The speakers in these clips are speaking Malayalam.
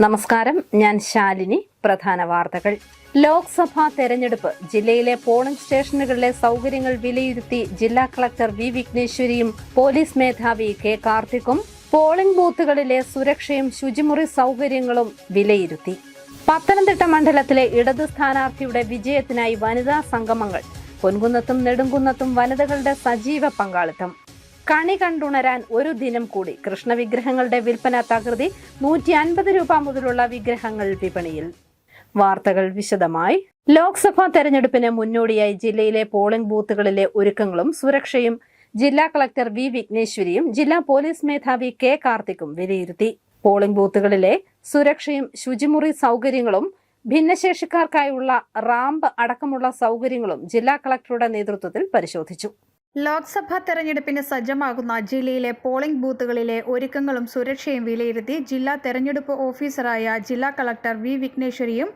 നമസ്കാരം, ഞാൻ ശാലിനി. പ്രധാന വാർത്തകൾ. ലോക്സഭാ തെരഞ്ഞെടുപ്പ്. ജില്ലയിലെ പോളിംഗ് സ്റ്റേഷനുകളിലെ സൗകര്യങ്ങൾ വിലയിരുത്തി ജില്ലാ കളക്ടർ വി വിഘ്നേശ്വരിയും പോലീസ് മേധാവി കെ കാർത്തിക്കും പോളിംഗ് ബൂത്തുകളിലെ സുരക്ഷയും ശുചിമുറി സൗകര്യങ്ങളും വിലയിരുത്തി. പത്തനംതിട്ട മണ്ഡലത്തിലെ ഇടതു സ്ഥാനാർത്ഥിയുടെ വിജയത്തിനായി വനിതാ സംഗമങ്ങൾ. പൊൻകുന്നത്തും നെടുങ്കുന്നത്തും വനിതകളുടെ സജീവ പങ്കാളിത്തം. കണി കണ്ടുണരാൻ ഒരു ദിനം കൂടി. കൃഷ്ണവിഗ്രഹങ്ങളുടെ വിൽപ്പന തകൃതി. 150 രൂപ മുതലുള്ള വിഗ്രഹങ്ങൾ വിപണിയിൽ. വാർത്തകൾ വിശദമായി. ലോക്സഭാ തെരഞ്ഞെടുപ്പിന് മുന്നോടിയായി ജില്ലയിലെ പോളിംഗ് ബൂത്തുകളിലെ ഒരുക്കങ്ങളും സുരക്ഷയും ജില്ലാ കളക്ടർ വി വിഘ്നേശ്വരിയും ജില്ലാ പോലീസ് മേധാവി കെ കാർത്തിക്കും വിലയിരുത്തി. പോളിംഗ് ബൂത്തുകളിലെ സുരക്ഷയും ശുചിമുറി സൗകര്യങ്ങളും ഭിന്നശേഷിക്കാർക്കായുള്ള റാമ്പ് അടക്കമുള്ള സൗകര്യങ്ങളും ജില്ലാ കളക്ടറുടെ നേതൃത്വത്തിൽ പരിശോധിച്ചു. ലോക്സഭാ തെരഞ്ഞെടുപ്പിന് സജ്ജമാകുന്ന ജില്ലയിലെ പോളിംഗ് ബൂത്തുകളിലെ ഒരുക്കങ്ങളും സുരക്ഷയും വിലയിരുത്തി ജില്ലാ തെരഞ്ഞെടുപ്പ് ഓഫീസറായ ജില്ലാ കളക്ടർ വി വിഘ്നേശ്വരിയും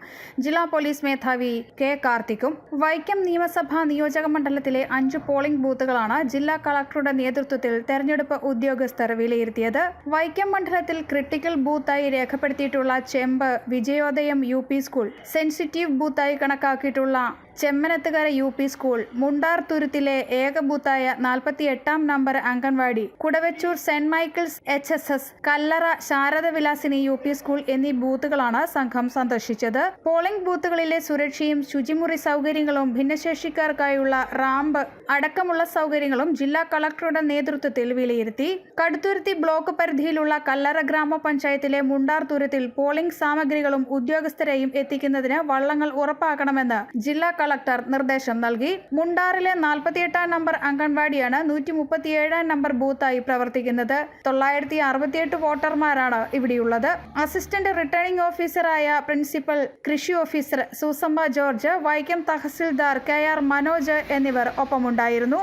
ജില്ലാ പോലീസ് മേധാവി കെ കാർത്തിക്കും വൈക്കം നിയമസഭാ നിയോജക മണ്ഡലത്തിലെ 5 പോളിംഗ് ബൂത്തുകളാണ് ജില്ലാ കളക്ടറുടെ നേതൃത്വത്തിൽ തെരഞ്ഞെടുപ്പ് ഉദ്യോഗസ്ഥർ വിലയിരുത്തിയത്. വൈക്കം മണ്ഡലത്തിൽ ക്രിട്ടിക്കൽ ബൂത്തായി രേഖപ്പെടുത്തിയിട്ടുള്ള Chembu Vijayodayam UP school, sensitive ബൂത്തായി കണക്കാക്കിയിട്ടുള്ള ചെമ്മനത്തുകര UP സ്കൂൾ, മുണ്ടാർ തുരുത്തിലെ ഏക ബൂത്തായ 48-ാം number anganwadi, Kudavechoor saint Michael's HSS, Kallara Sharada Vilasini UP school എന്നീ ബൂത്തുകളാണ് സംഘം സന്ദർശിച്ചത്. പോളിംഗ് ബൂത്തുകളിലെ സുരക്ഷയും ശുചിമുറി സൗകര്യങ്ങളും ഭിന്നശേഷിക്കാർക്കായുള്ള റാമ്പ് അടക്കമുള്ള സൗകര്യങ്ങളും ജില്ലാ കളക്ടറുടെ നേതൃത്വത്തിൽ വിലയിരുത്തി. കടുത്തുരുത്തി ബ്ലോക്ക് പരിധിയിലുള്ള കല്ലറ ഗ്രാമപഞ്ചായത്തിലെ മുണ്ടാർ തുരുത്തിൽ പോളിംഗ് സാമഗ്രികളും ഉദ്യോഗസ്ഥരെയും എത്തിക്കുന്നതിന് വള്ളങ്ങൾ ഉറപ്പാക്കണമെന്ന് ജില്ലാ കളക്ടർ നിർദ്ദേശം നൽകി. മുണ്ടാറിലെ 48-ാം നമ്പർ അംഗൻവാടിയാണ് 137-ാം നമ്പർ ബൂത്തായി പ്രവർത്തിക്കുന്നത്. 968 വോട്ടർമാരാണ് ഇവിടെയുള്ളത്. അസിസ്റ്റന്റ് റിട്ടേണിംഗ് ഓഫീസറായ പ്രിൻസിപ്പൽ കൃഷി officer Susamma George, Vaikom tahsildar KR Manoj എന്നിവർ ഒപ്പമുണ്ടായിരുന്നു.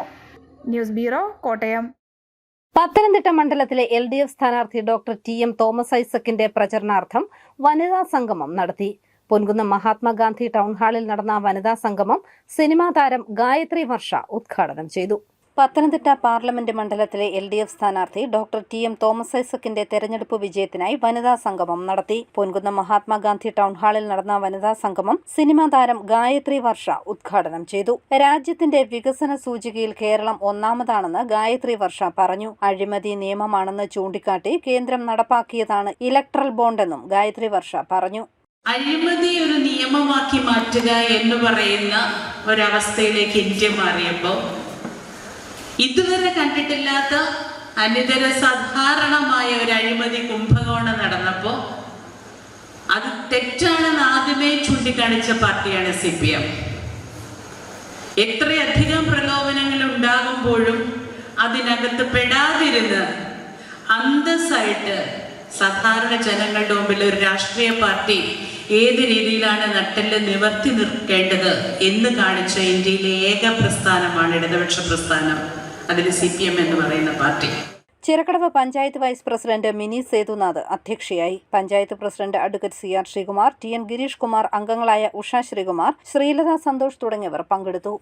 News bureau, Kottayam. പത്തനംതിട്ട മണ്ഡലത്തിലെ LDF സ്ഥാനാർത്ഥി ഡോക്ടർ TM തോമസ് ഐസക്കിന്റെ പ്രചരണാർത്ഥം വനിതാ സംഗമം നടത്തി. പൊൻകുന്നം മഹാത്മാഗാന്ധി ടൗൺ ഹാളിൽ നടന്ന വനിതാ സംഗമം സിനിമാ താരം ഗായത്രി വർഷ ഉദ്ഘാടനം ചെയ്തു. പത്തനംതിട്ട പാർലമെന്റ് മണ്ഡലത്തിലെ LDF സ്ഥാനാർത്ഥി ഡോക്ടർ TM തോമസ് ഐസക്കിന്റെ തെരഞ്ഞെടുപ്പ് വിജയത്തിനായി വനിതാ സംഗമം നടത്തി. പൊൻകുന്നം മഹാത്മാഗാന്ധി ടൗൺ ഹാളിൽ നടന്ന വനിതാ സംഗമം സിനിമാ താരം ഗായത്രി വർഷ ഉദ്ഘാടനം ചെയ്തു. രാജ്യത്തിന്റെ വികസന സൂചികയിൽ കേരളം ഒന്നാമതാണെന്ന് ഗായത്രി വർഷ പറഞ്ഞു. അഴിമതി നിയമമാണെന്ന് ചൂണ്ടിക്കാട്ടി കേന്ദ്രം നടപ്പാക്കിയതാണ് ഇലക്ട്രൽ ബോണ്ടെന്നും ഗായത്രി വർഷ പറഞ്ഞു. അഴിമതി ഒരു നിയമമാക്കി മാറ്റുക എന്ന് പറയുന്ന ഒരവസ്ഥയിലേക്ക് ഇന്ത്യ മാറിയപ്പോൾ ഇതുവരെ കണ്ടിട്ടില്ലാത്ത അനിതര സാധാരണമായ ഒരു അഴിമതി കുംഭകോണം നടന്നപ്പോൾ അത് തെറ്റാണെന്ന് ആദ്യമേ ചൂണ്ടിക്കാണിച്ച പാർട്ടിയാണ് CPM. എത്രയധികം പ്രലോഭനങ്ങൾ ഉണ്ടാകുമ്പോഴും അതിനകത്ത് പെടാതിരുന്ന് അന്തസ്സായിട്ട് സാധാരണ ജനങ്ങളുടെ മുമ്പിൽ ഒരു രാഷ്ട്രീയ പാർട്ടി ഏത് രീതിയിലാണ് നട്ടെല്ല് നിവർത്തി നിൽക്കേണ്ടത് എന്ന് കാണിച്ച ഇന്ത്യയിലെ ഏക പ്രസ്ഥാനമാണ് ഇടതുപക്ഷ പ്രസ്ഥാനം. അതിന് CPM എന്ന് പറയുന്ന party. Chirakkadavu panchayat vice president Mini Sethunath അധ്യക്ഷയായി. Panchayat president advocate CR Sreekumar, TN Girish Kumar, അംഗങ്ങളായ ഉഷ ശ്രീകുമാർ, ശ്രീലത സന്തോഷ് തുടങ്ങിയവർ പങ്കെടുത്തു.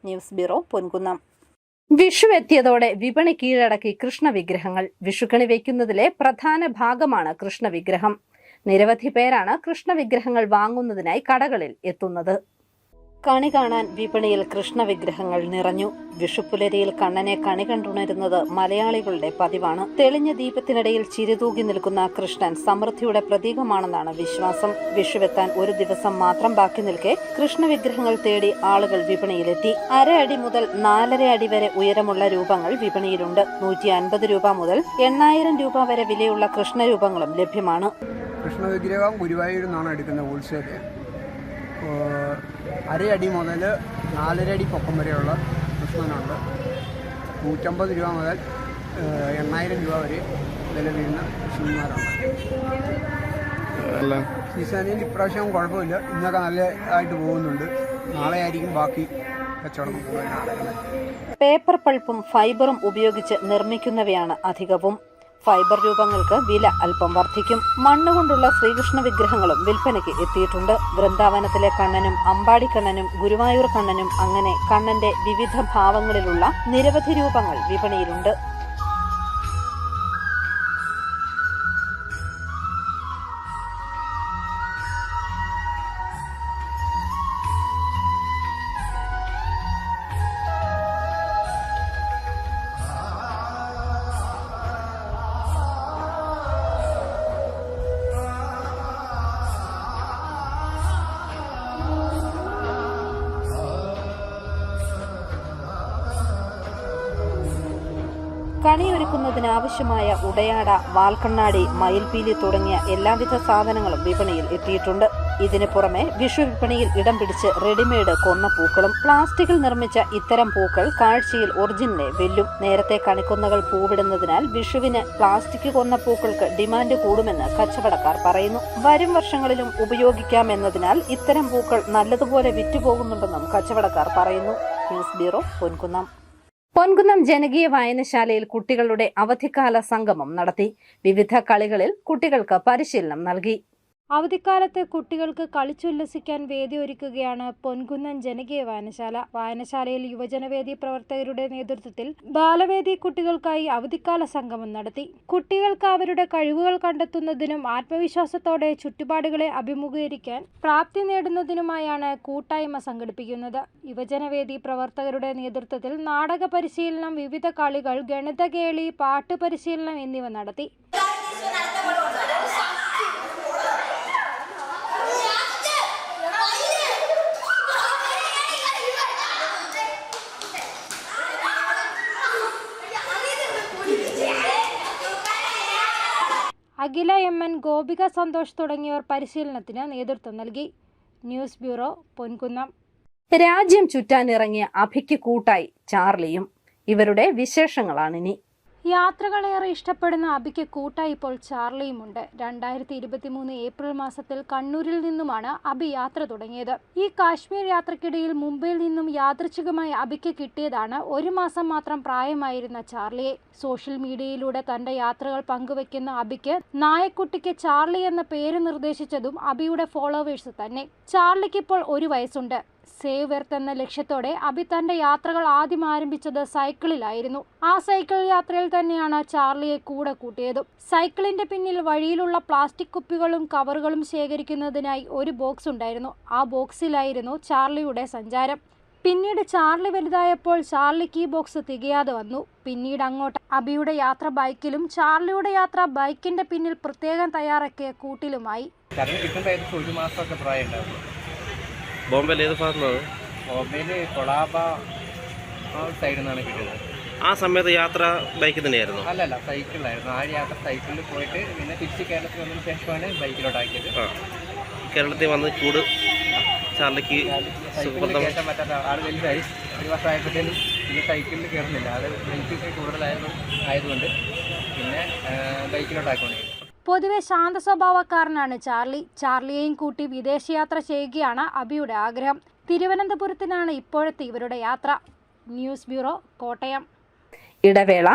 News bureau, Ponkunnam. വിഷു എത്തിയതോടെ വിപണി കീഴടക്കി കൃഷ്ണവിഗ്രഹങ്ങൾ. വിഷുക്കണി വയ്ക്കുന്നതിലെ പ്രധാന ഭാഗമാണ് കൃഷ്ണവിഗ്രഹം. നിരവധി പേരാണ് കൃഷ്ണവിഗ്രഹങ്ങൾ വാങ്ങുന്നതിനായി കടകളിൽ എത്തുന്നത്. കണി കാണാൻ വിപണിയിൽ കൃഷ്ണവിഗ്രഹങ്ങൾ നിറഞ്ഞു. വിഷുപ്പുലരിയിൽ കണ്ണനെ കണി കണ്ടുണരുന്നത് മലയാളികളുടെ പതിവാണ്. തെളിഞ്ഞ ദീപത്തിനിടയിൽ ചിരിതൂകി നിൽക്കുന്ന കൃഷ്ണൻ സമൃദ്ധിയുടെ പ്രതീകമാണെന്നാണ് വിശ്വാസം. വിഷുവെത്താൻ ഒരു ദിവസം മാത്രം ബാക്കി നിൽക്കെ കൃഷ്ണവിഗ്രഹങ്ങൾ തേടി ആളുകൾ വിപണിയിലെത്തി. 1/2 അടി മുതൽ 4.5 അടി വരെ ഉയരമുള്ള രൂപങ്ങൾ വിപണിയിലുണ്ട്. 150 രൂപ മുതൽ 8000 രൂപ വരെ വിലയുള്ള കൃഷ്ണരൂപങ്ങളും ലഭ്യമാണ്. കൃഷ്ണവിഗ്രഹം ഗുരുവായൂരിൽ നിന്നാണ് എടുക്കുന്ന ഹോൾസെയിൽ. 1/2 അടി മുതൽ 4.5 അടി പൊക്കം വരെയുള്ള കൃഷ്ണനുണ്ട്. 150 രൂപ മുതൽ 8000 രൂപ വരെ വില വീഴുന്ന കൃഷ്ണന്മാരാണ്. സീസണിൽ ഇപ്രാവശ്യം കുഴപ്പമില്ല. ഇന്നൊക്കെ നല്ലതായിട്ട് പോകുന്നുണ്ട്. നാളെ ആയിരിക്കും ബാക്കി കച്ചവടം പോകാനാണ്. പേപ്പർ പൾപ്പും ഫൈബറും ഉപയോഗിച്ച് നിർമ്മിക്കുന്നവയാണ് അധികവും. ഫൈബർ രൂപങ്ങൾക്ക് വില അല്പം വർദ്ധിക്കും. മണ്ണുകൊണ്ടുള്ള ശ്രീകൃഷ്ണ വിഗ്രഹങ്ങളും വിൽപ്പനയ്ക്ക് എത്തിയിട്ടുണ്ട്. വൃന്ദാവനത്തിലെ കണ്ണനും അമ്പാടിക്കണ്ണനും ഗുരുവായൂർ കണ്ണനും അങ്ങനെ കണ്ണന്റെ വിവിധ ഭാവങ്ങളിലുള്ള നിരവധി രൂപങ്ങൾ വിപണിയിലുണ്ട്. കണിയൊരുക്കുന്നതിനാവശ്യമായ ഉടയാട, വാൽക്കണ്ണാടി, മയിൽപീലി തുടങ്ങിയ എല്ലാവിധ സാധനങ്ങളും വിപണിയിൽ എത്തിയിട്ടുണ്ട്. ഇതിനു പുറമെ വിഷു വിപണിയിൽ ഇടം പിടിച്ച് റെഡിമെയ്ഡ് കൊന്നപ്പൂക്കളും. പ്ലാസ്റ്റിക്കിൽ നിർമ്മിച്ച ഇത്തരം പൂക്കൾ കാഴ്ചയിൽ ഒറിജിനലെ വെല്ലും. നേരത്തെ കണിക്കൊന്നകൾ പൂവിടുന്നതിനാൽ വിഷുവിന് പ്ലാസ്റ്റിക് കൊന്നപ്പൂക്കൾക്ക് ഡിമാൻഡ് കൂടുമെന്ന് കച്ചവടക്കാർ പറയുന്നു. വരും വർഷങ്ങളിലും ഉപയോഗിക്കാമെന്നതിനാൽ ഇത്തരം പൂക്കൾ നല്ലതുപോലെ വിറ്റുപോകുന്നുണ്ടെന്നും കച്ചവടക്കാർ പറയുന്നു. News bureau, Ponkunnam. പൊൻകുന്നം ജനകീയ വായനശാലയിൽ കുട്ടികളുടെ അവധിക്കാല സംഗമം നടത്തി. വിവിധ കളികളിൽ കുട്ടികൾക്ക് പരിശീലനം നൽകി. അവധിക്കാലത്ത് കുട്ടികൾക്ക് കളിച്ചുല്ലസിക്കാൻ വേദിയൊരുക്കുകയാണ് പൊൻകുന്നം ജനകീയ വായനശാല. വായനശാലയിൽ യുവജനവേദി പ്രവർത്തകരുടെ നേതൃത്വത്തിൽ ബാലവേദി കുട്ടികൾക്കായി അവധിക്കാല സംഗമം നടത്തി. കുട്ടികൾക്ക് അവരുടെ കഴിവുകൾ കണ്ടെത്തുന്നതിനും ആത്മവിശ്വാസത്തോടെ ചുറ്റുപാടുകളെ അഭിമുഖീകരിക്കാൻ പ്രാപ്തി നേടുന്നതിനുമായാണ് കൂട്ടായ്മ സംഘടിപ്പിക്കുന്നത്. യുവജനവേദി പ്രവർത്തകരുടെ നേതൃത്വത്തിൽ നാടക പരിശീലനം, വിവിധ കളികൾ, ഗണിതകേളി, പാട്ട് പരിശീലനം എന്നിവ നടത്തി. അഖില MN, ഗോപിക സന്തോഷ് തുടങ്ങിയവർ പരിശീലനത്തിന് നേതൃത്വം നൽകി. News bureau, Ponkunnam. രാജ്യം ചുറ്റാനിറങ്ങിയ അഭിക്ക് കൂട്ടായി ചാർലിയും. ഇവരുടെ വിശേഷങ്ങളാണിനി. യാത്രകളേറെ ഇഷ്ടപ്പെടുന്ന അബിക്ക് കൂട്ടായി ഇപ്പോൾ ചാർലിയുമുണ്ട്. 2023 ഏപ്രിൽ മാസത്തിൽ കണ്ണൂരിൽ നിന്നുമാണ് അബി യാത്ര തുടങ്ങിയത്. ഈ കാശ്മീർ യാത്രക്കിടയിൽ മുംബൈയിൽ നിന്നും യാദൃച്ഛികമായി അബിക്ക് കിട്ടിയതാണ് 1 മാസം മാത്രം പ്രായമായിരുന്ന ചാർലിയെ. സോഷ്യൽ മീഡിയയിലൂടെ തന്റെ യാത്രകൾ പങ്കുവെക്കുന്ന അബിക്ക് നായക്കുട്ടിക്ക് ചാർലി എന്ന പേര് നിർദ്ദേശിച്ചതും അബിയുടെ ഫോളോവേഴ്സ് തന്നെ. ചാർലിക്ക് ഇപ്പോൾ 1 വയസ്സുണ്ട്. സേവ് എർത്ത് എന്ന ലക്ഷ്യത്തോടെ അബി തന്റെ യാത്രകൾ ആദ്യം ആരംഭിച്ചത് സൈക്കിളിലായിരുന്നു. ആ സൈക്കിൾ യാത്രയിൽ തന്നെയാണ് ചാർലിയെ കൂടെ കൂട്ടിയതും. സൈക്കിളിന്റെ പിന്നിൽ വഴിയിലുള്ള പ്ലാസ്റ്റിക് കുപ്പികളും കവറുകളും ശേഖരിക്കുന്നതിനായി ഒരു ബോക്സ് ഉണ്ടായിരുന്നു. ആ ബോക്സിലായിരുന്നു ചാർലിയുടെ സഞ്ചാരം. പിന്നീട് ചാർലി വലുതായപ്പോൾ ചാർലിക്ക് ഈ ബോക്സ് തികയാതെ വന്നു. പിന്നീട് അങ്ങോട്ട് അബിയുടെ യാത്ര ബൈക്കിലും ചാർലിയുടെ യാത്ര ബൈക്കിന്റെ പിന്നിൽ പ്രത്യേകം തയ്യാറാക്കിയ കൂട്ടിലുമായി. ബോംബെയിൽ ഏത് ഭാഗത്തുനിന്നാണ്? ബോംബെയിൽ കൊളാബ സൈഡിൽ നിന്നാണ് കിട്ടിയത്. ആ സമയത്ത് യാത്ര ബൈക്കിൽ തന്നെയായിരുന്നു? അല്ലല്ല, സൈക്കിളിലായിരുന്നു. ആ യാത്ര സൈക്കിളിൽ പോയിട്ട് പിന്നെ തിരിച്ച് കേരളത്തിൽ വന്നതിന് ശേഷമാണ് ബൈക്കിലോട്ടാക്കിയത്. കേരളത്തിൽ വന്ന് ചൂട് ചാർലിക്ക് സൈക്കിളിൽ കയറ്റാൻ പറ്റാത്ത ആൾ വലുതായി. 1 വർഷമായപ്പോഴത്തേനും പിന്നെ സൈക്കിളിൽ കയറുന്നില്ല. അത് ബൈക്കൊക്കെ കൂടുതലായതുകൊണ്ട് പിന്നെ ബൈക്കിലോട്ടാക്കിക്കൊണ്ടിരിക്കും. പൊതുവെ ശാന്ത സ്വഭാവക്കാരനാണ് ചാർലി. ചാർലിയെയും കൂട്ടി വിദേശയാത്ര ചെയ്യുകയാണ് അബിയുടെ ആഗ്രഹം. തിരുവനന്തപുരത്തിനാണ് ഇപ്പോഴത്തെ ഇവരുടെ യാത്ര. News bureau, Kottayam. ഇടവേള.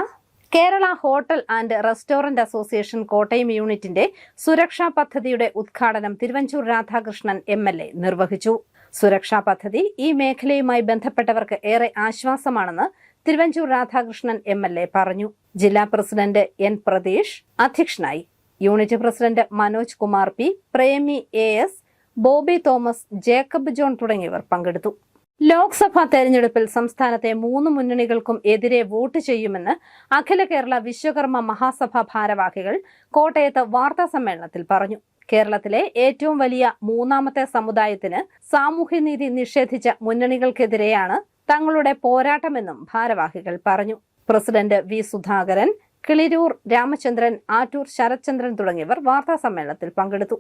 Kerala hotel and restaurant association Kottayam യൂണിറ്റിന്റെ സുരക്ഷാ പദ്ധതിയുടെ ഉദ്ഘാടനം തിരുവഞ്ചൂർ രാധാകൃഷ്ണൻ MLA നിർവഹിച്ചു. സുരക്ഷാ പദ്ധതി ഈ മേഖലയുമായി ബന്ധപ്പെട്ടവർക്ക് ഏറെ ആശ്വാസമാണെന്ന് തിരുവഞ്ചൂർ രാധാകൃഷ്ണൻ MLA പറഞ്ഞു. ജില്ലാ പ്രസിഡന്റ് N പ്രതീഷ് അധ്യക്ഷനായി. Unit president Manoj Kumar P, പ്രേമി AS, Bobby Thomas, Jacob John തുടങ്ങിയവർ പങ്കെടുത്തു. ലോക്സഭാ തെരഞ്ഞെടുപ്പിൽ സംസ്ഥാനത്തെ 3 മുന്നണികൾക്കും എതിരെ വോട്ട് ചെയ്യുമെന്ന് അഖില കേരള വിശ്വകർമ്മ മഹാസഭ ഭാരവാഹികൾ കോട്ടയത്ത് വാർത്താ സമ്മേളനത്തിൽ പറഞ്ഞു. കേരളത്തിലെ ഏറ്റവും വലിയ 3ാമത്തെ സമുദായത്തിന് സാമൂഹ്യനീതി നിഷേധിച്ച മുന്നണികൾക്കെതിരെയാണ് തങ്ങളുടെ പോരാട്ടമെന്നും ഭാരവാഹികൾ പറഞ്ഞു. പ്രസിഡന്റ് V സുധാകരൻ, കിളിരൂർ രാമചന്ദ്രൻ, ആറ്റൂർ ശരത്ചന്ദ്രൻ തുടങ്ങിയവർ വാർത്താ സമ്മേളനത്തിൽ പങ്കെടുത്തു.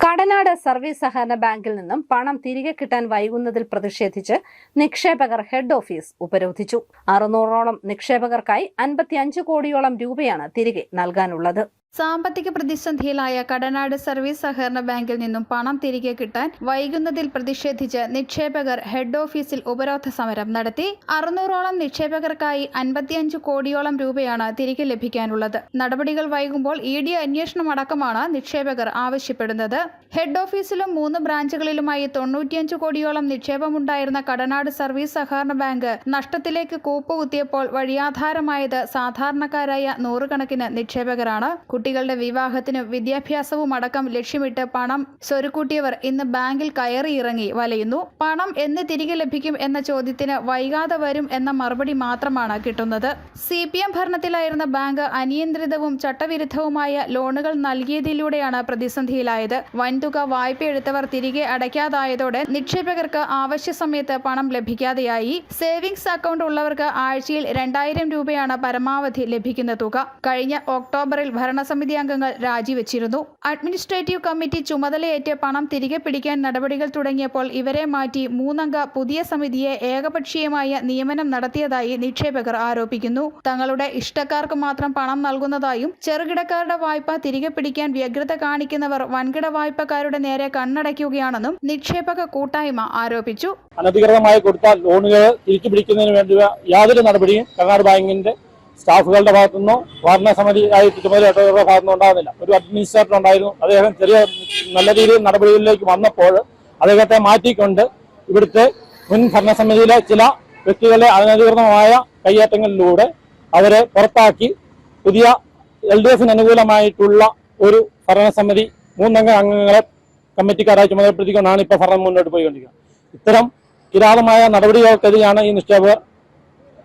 കടനാട് സർവീസ് സഹകരണ ബാങ്കിൽ നിന്നും പണം തിരികെ കിട്ടാൻ വൈകുന്നതിൽ പ്രതിഷേധിച്ച് നിക്ഷേപകർ ഹെഡ് ഓഫീസ് ഉപരോധിച്ചു. 600ഓളം നിക്ഷേപകർക്കായി 55 കോടിയോളം രൂപയാണ് തിരികെ നൽകാനുള്ളത്. സാമ്പത്തിക പ്രതിസന്ധിയിലായ കടനാട് സർവീസ് സഹകരണ ബാങ്കിൽ നിന്നും പണം തിരികെ കിട്ടാൻ വൈകുന്നതിൽ പ്രതിഷേധിച്ച് നിക്ഷേപകർ ഹെഡ് ഓഫീസിൽ ഉപരോധ സമരം നടത്തി. 600ഓളം നിക്ഷേപകർക്കായി 55 കോടിയോളം രൂപയാണ് തിരികെ ലഭിക്കാനുള്ളത്. നടപടികൾ വൈകുമ്പോൾ ED അന്വേഷണം അടക്കമാണ് നിക്ഷേപകർ ആവശ്യപ്പെടുന്നത്. ഹെഡ് ഓഫീസിലും 3 ബ്രാഞ്ചുകളിലുമായി 95 കോടിയോളം നിക്ഷേപമുണ്ടായിരുന്ന കടനാട് സർവീസ് സഹകരണ ബാങ്ക് നഷ്ടത്തിലേക്ക് കൂപ്പുകുത്തിയപ്പോൾ വഴിയാധാരമായത് സാധാരണക്കാരായ 100 കണക്കിന് നിക്ഷേപകരാണ്. കുട്ടികളുടെ വിവാഹത്തിനും വിദ്യാഭ്യാസവും അടക്കം ലക്ഷ്യമിട്ട് പണം സ്വരുക്കൂട്ടിയവർ ഇന്ന് ബാങ്കിൽ കയറിയിറങ്ങി വലയുന്നു. പണം എന്ന് തിരികെ ലഭിക്കും എന്ന ചോദ്യത്തിന് വൈകാതെ വരും എന്ന മറുപടി മാത്രമാണ് കിട്ടുന്നത്. CPM ഭരണത്തിലായിരുന്ന ബാങ്ക് അനിയന്ത്രിതവും ചട്ടവിരുദ്ധവുമായ ലോണുകൾ നൽകിയതിലൂടെയാണ് പ്രതിസന്ധിയിലായത്. വൻതുക വായ്പയെടുത്തവർ തിരികെ അടയ്ക്കാതായതോടെ നിക്ഷേപകർക്ക് ആവശ്യ സമയത്ത് പണം ലഭിക്കാതെയായി. സേവിങ്സ് അക്കൗണ്ട് ഉള്ളവർക്ക് ആഴ്ചയിൽ 2000 രൂപയാണ് പരമാവധി ലഭിക്കുന്ന തുക. കഴിഞ്ഞ ഒക്ടോബറിൽ ഭരണസമിതി അംഗങ്ങൾ രാജിവെച്ചിരുന്നു. അഡ്മിനിസ്ട്രേറ്റീവ് കമ്മിറ്റി ചുമതലയേറ്റ് പണം തിരികെ പിടിക്കാൻ നടപടികൾ തുടങ്ങിയപ്പോൾ ഇവരെ മാറ്റി 3 അംഗ പുതിയ സമിതിയെ ഏകപക്ഷീയമായ നിയമനം നടത്തിയതായി നിക്ഷേപകർ ആരോപിക്കുന്നു. തങ്ങളുടെ ഇഷ്ടക്കാർക്ക് മാത്രം പണം നൽകുന്നതായും ചെറുകിടക്കാരുടെ വായ്പ തിരികെ പിടിക്കാൻ വ്യഗ്രത കാണിക്കുന്നവർ വൻകിട വായ്പക്കാരുടെ നേരെ കണ്ണടയ്ക്കുകയാണെന്നും നിക്ഷേപക കൂട്ടായ്മ ആരോപിച്ചു. അനധികൃതമായി കൊടുത്ത ലോണുകൾ തിരിച്ചു പിടിക്കുന്നതിന് വേണ്ടി യാതൊരു നടപടിയും കർണാടക ബാങ്കിന്റെ സ്റ്റാഫുകളുടെ ഭാഗത്തുനിന്നോ ഭരണസമിതിയായി ചുമതലയേറ്റവരുടെ ഭാഗത്തുനിന്നോ ഉണ്ടാകുന്നില്ല. ഒരു അഡ്മിനിസ്ട്രേറ്റർ ഉണ്ടായിരുന്നു. അദ്ദേഹം നല്ല രീതിയിൽ നടപടികളിലേക്ക് വന്നപ്പോൾ അദ്ദേഹത്തെ മാറ്റിക്കൊണ്ട് ഇവിടുത്തെ മുൻ ഭരണസമിതിയിലെ ചില വ്യക്തികളുടെ അനധികൃതമായ കയ്യേറ്റങ്ങളിലൂടെ അവരെ പുറത്താക്കി പുതിയ LDFന് അനുകൂലമായിട്ടുള്ള ഒരു ഭരണസമിതി 3 അംഗങ്ങളെ കമ്മിറ്റിക്കാരായി ചുമതലപ്പെടുത്തിക്കൊണ്ടാണ് ഇപ്പോൾ ഭരണം മുന്നോട്ട് പോയിക്കൊണ്ടിരിക്കുന്നത്. ഇത്തരം കിരാതമായ നടപടികൾക്കെതിരെയാണ് ഈ നിക്ഷേപകർ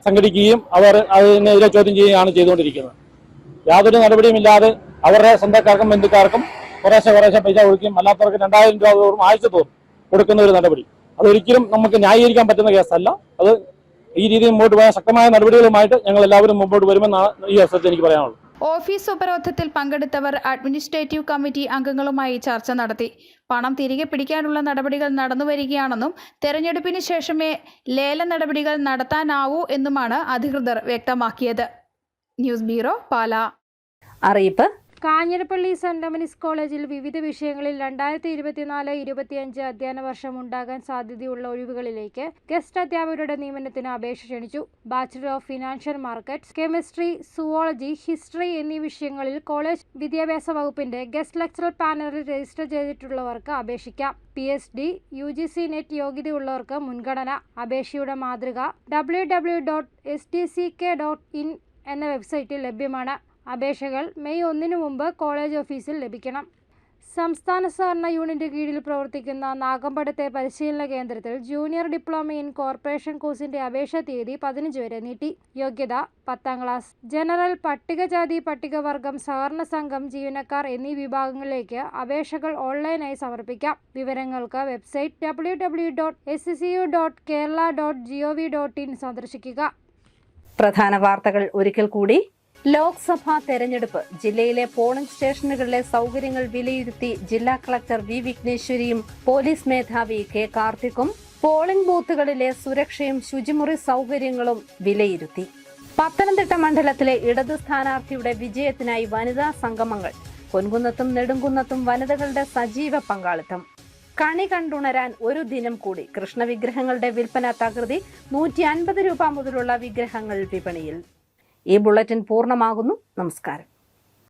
സംഘടിക്കുകയും അവർ അതിനെതിരെ ചോദ്യം ചെയ്യുകയാണ് ചെയ്തുകൊണ്ടിരിക്കുന്നത്. യാതൊരു നടപടിയുമില്ലാതെ അവരുടെ സ്വന്തക്കാർക്കും ബന്ധുക്കാർക്കും കുറേശ്ശെ പൈസ കൊടുക്കുകയും അല്ലാത്തവർക്ക് 2000 രൂപ തോറും ആഴ്ച തോറും കൊടുക്കുന്ന ഒരു നടപടി അതൊരിക്കലും നമുക്ക് ന്യായീകരിക്കാൻ പറ്റുന്ന കേസല്ല. അത് ഈ രീതിയിൽ മുമ്പോട്ട് പോയാൽ ശക്തമായ നടപടികളുമായിട്ട് ഞങ്ങൾ എല്ലാവരും മുമ്പോട്ട് വരുമെന്നാണ് ഈ അവസരത്തിൽ എനിക്ക് പറയാനുള്ളത്. ഓഫീസ് ഉപരോധത്തിൽ പങ്കെടുത്തവർ അഡ്മിനിസ്ട്രേറ്റീവ് കമ്മിറ്റി അംഗങ്ങളുമായി ചർച്ച നടത്തി. പണം തിരികെ പിടിക്കാനുള്ള നടപടികൾ നടന്നുവരികയാണെന്നും തെരഞ്ഞെടുപ്പിന് ശേഷമേ ലേല നടപടികൾ നടത്താനാവൂ എന്നുമാണ് അധികൃതർ വ്യക്തമാക്കിയത്. News bureau, Pala. അറിയിപ്പ്: കാഞ്ഞിരപ്പള്ളി സെന്റ് ഡൊമിനിക്സ് കോളേജിൽ വിവിധ വിഷയങ്ങളിൽ 2024-25 അധ്യയന വർഷം ഉണ്ടാകാൻ സാധ്യതയുള്ള ഒഴിവുകളിലേക്ക് ഗസ്റ്റ് അധ്യാപകരുടെ നിയമനത്തിന് അപേക്ഷ ക്ഷണിച്ചു. Bachelor of financial markets, chemistry, zoology, history എന്നീ വിഷയങ്ങളിൽ കോളേജ് വിദ്യാഭ്യാസ വകുപ്പിന്റെ ഗസ്റ്റ് ലെക്ചറർ പാനലിൽ രജിസ്റ്റർ ചെയ്തിട്ടുള്ളവർക്ക് അപേക്ഷിക്കാം. PhD, UGC നെറ്റ് യോഗ്യതയുള്ളവർക്ക് മുൻഗണന. അപേക്ഷയുടെ മാതൃക www.sdck.in എന്ന വെബ്സൈറ്റിൽ ലഭ്യമാണ്. അപേക്ഷകൾ മെയ് 1 മുമ്പ് കോളേജ് ഓഫീസിൽ ലഭിക്കണം. സംസ്ഥാന സഹകരണ യൂണിറ്റ് കീഴിൽ പ്രവർത്തിക്കുന്ന നാഗമ്പടത്തെ പരിശീലന കേന്ദ്രത്തിൽ ജൂനിയർ ഡിപ്ലോമ ഇൻ കോർപ്പറേഷൻ കോഴ്സിന്റെ അപേക്ഷാ തീയതി 15 വരെ നീട്ടി. യോഗ്യത 10ാം ക്ലാസ്. ജനറൽ, പട്ടികജാതി പട്ടികവർഗം, സഹകരണ സംഘം ജീവനക്കാർ എന്നീ വിഭാഗങ്ങളിലേക്ക് അപേക്ഷകൾ ഓൺലൈനായി സമർപ്പിക്കാം. വിവരങ്ങൾക്ക് വെബ്സൈറ്റ് www.scu.kerala.gov.in സന്ദർശിക്കുക. പ്രധാന വാർത്തകൾ ഒരിക്കൽ കൂടി. ലോക്സഭാ തെരഞ്ഞെടുപ്പ്. ജില്ലയിലെ പോളിംഗ് സ്റ്റേഷനുകളിലെ സൗകര്യങ്ങൾ വിലയിരുത്തി ജില്ലാ കളക്ടർ V. വിഘ്നേശ്വരിയും പോലീസ് മേധാവി K. കാർത്തിക്കും പോളിംഗ് ബൂത്തുകളിലെ സുരക്ഷയും ശുചിമുറി സൗകര്യങ്ങളും വിലയിരുത്തി. പത്തനംതിട്ട മണ്ഡലത്തിലെ ഇടതു സ്ഥാനാർത്ഥിയുടെ വിജയത്തിനായി വനിതാ സംഗമങ്ങൾ. പൊൻകുന്നത്തും നെടുങ്കുന്നത്തും വനിതകളുടെ സജീവ പങ്കാളിത്തം. കണി കണ്ടുണരാൻ ഒരു ദിനം കൂടി. കൃഷ്ണവിഗ്രഹങ്ങളുടെ വിൽപ്പന തകൃതി. 150 രൂപ മുതലുള്ള വിഗ്രഹങ്ങൾ വിപണിയിൽ. ഈ ബുള്ളറ്റിൻ പൂർണ്ണമാകുന്നു. നമസ്കാരം.